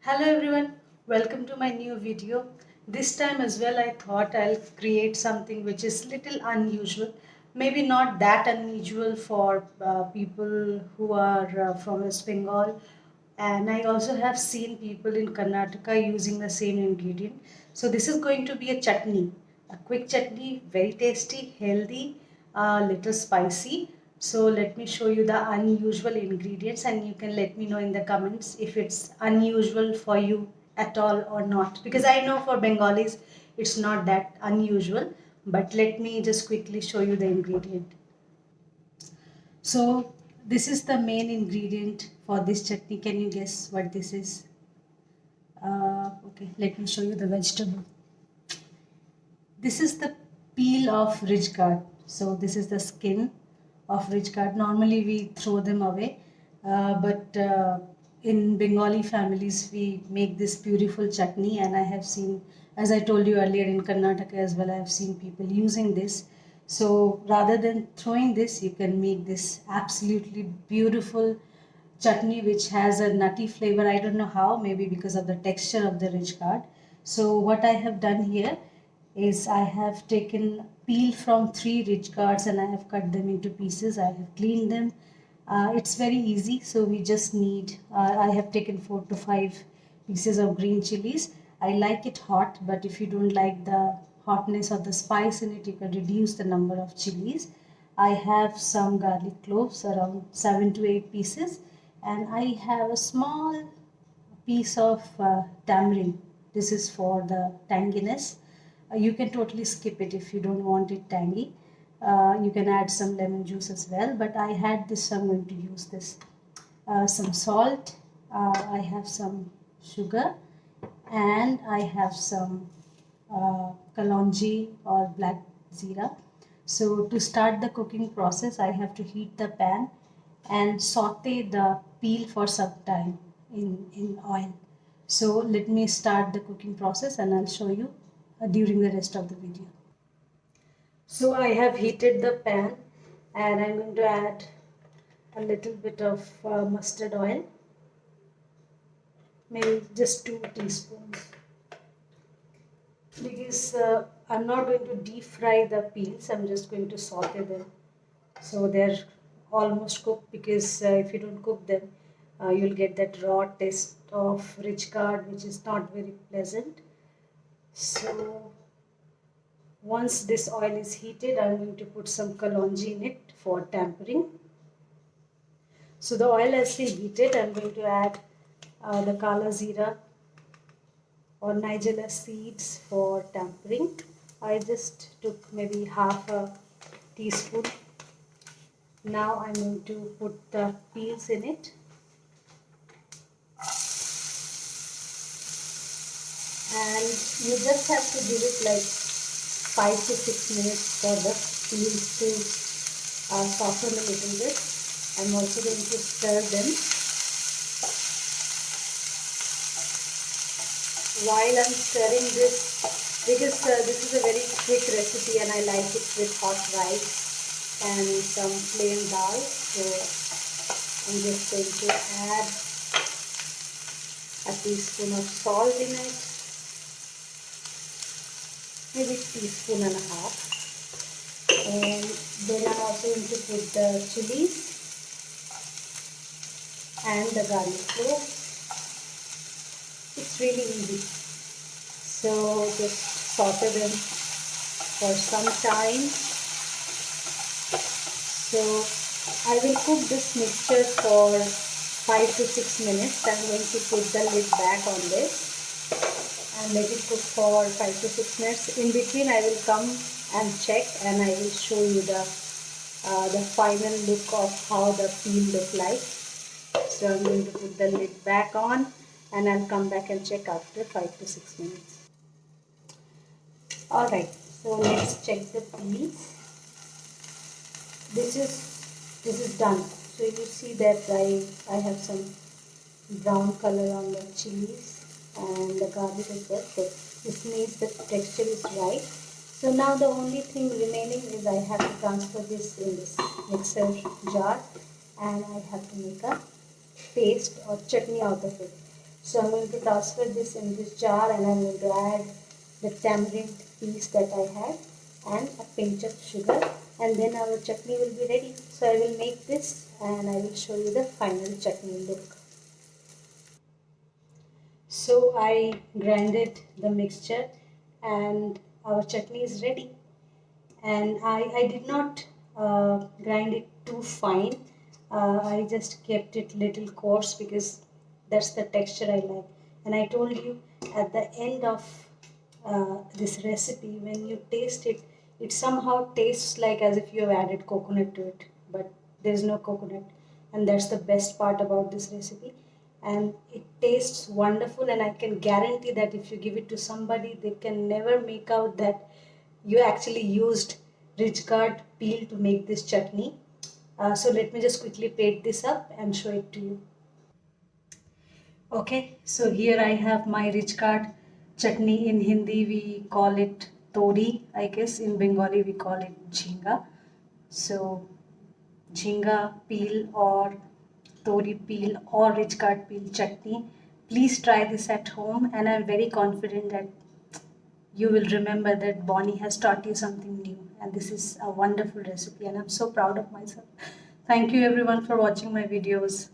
Hello everyone, welcome to my new video. This time as well I thought I'll create something which is little unusual. Maybe not that unusual for people who are from West Bengal, and I also have seen people in Karnataka using the same ingredient. So this is going to be a chutney, a quick chutney, very tasty, healthy, little spicy. So let me show you the unusual ingredients and you can let me know in the comments if it's unusual for you at all or not. Because I know for Bengalis it's not that unusual, but let me just quickly show you the ingredient. So this is the main ingredient for this chutney. Can you guess what this is? Okay, let me show you the vegetable. This is the peel of ridge gourd. So this is the skin of ridge gourd. Normally we throw them away, but in Bengali families we make this beautiful chutney, and I have seen, as I told you earlier, in Karnataka as well, I have seen people using this. So rather than throwing this, you can make this absolutely beautiful chutney which has a nutty flavor. I don't know how, maybe because of the texture of the ridge gourd. So what I have done here is I have taken peel from 3 ridge gourds and I have cut them into pieces. I have cleaned them. It's very easy, so we just need, I have taken 4 to 5 pieces of green chilies. I like it hot, but if you don't like the hotness or the spice in it, you can reduce the number of chilies. I have some garlic cloves, around 7 to 8 pieces, and I have a small piece of tamarind. This is for the tanginess. You can totally skip it if you don't want it tangy. You can add some lemon juice as well, but I had this, so I'm going to use this. Some salt, I have some sugar, and I have some kalonji or black zira. So to start the cooking process, I have to heat the pan and saute the peel for some time in oil. So let me start the cooking process and I'll show you during the rest of the video. So I have heated the pan and I'm going to add a little bit of mustard oil, maybe just 2 teaspoons, because I'm not going to deep fry the peels, I'm just going to saute them so they're almost cooked, because if you don't cook them you'll get that raw taste of ridge gourd which is not very pleasant. So once this oil is heated, I'm going to put some kalonji in it for tempering. So the oil has been heated. I'm going to add the kala zira or nigella seeds for tempering. I just took maybe half a teaspoon. Now I'm going to put the peels in it. And you just have to give it like 5 to 6 minutes for the peels to soften a little bit. I'm also going to stir them. While I'm stirring this, because this is a very quick recipe and I like it with hot rice and some plain dal, so I'm just going to add a teaspoon of salt in it, maybe a teaspoon and a half, and then I'm also going to put the chilies and the garlic cloves. It's really easy, so just saute them for some time. So I will cook this mixture for 5 to 6 minutes. I'm going to put the lid back on this and let it cook for 5 to 6 minutes. In between I will come and check and I will show you the final look of how the peel look like. So I'm going to put the lid back on and I'll come back and check after 5 to 6 minutes. Alright, so let's check the peels. This is done. So you see that I have some brown color on the chilies and the garlic as well. So this means the texture is right. So now the only thing remaining is I have to transfer this in this mixer jar and I have to make a paste or chutney out of it. So I'm going to transfer this in this jar, and I'm going to add the tamarind piece that I had and a pinch of sugar, and then our chutney will be ready. So I will make this and I will show you the final chutney look. So I grinded the mixture and our chutney is ready. And I did not grind it too fine. I just kept it little coarse because that's the texture I like. And I told you at the end of this recipe, when you taste it, it somehow tastes like as if you have added coconut to it, but there's no coconut, and that's the best part about this recipe. And it tastes wonderful, and I can guarantee that if you give it to somebody, they can never make out that you actually used rich gourd peel to make this chutney. So let me just quickly plate this up and show it to you. Okay, so here I have my rich gourd chutney. In Hindi we call it tori, I guess. In Bengali we call it jhinga. So jhinga peel or tori peel or rich gourd peel chutney. Please try this at home, and I'm very confident that you will remember that Bonnie has taught you something new, and this is a wonderful recipe, and I'm so proud of myself. Thank you everyone for watching my videos.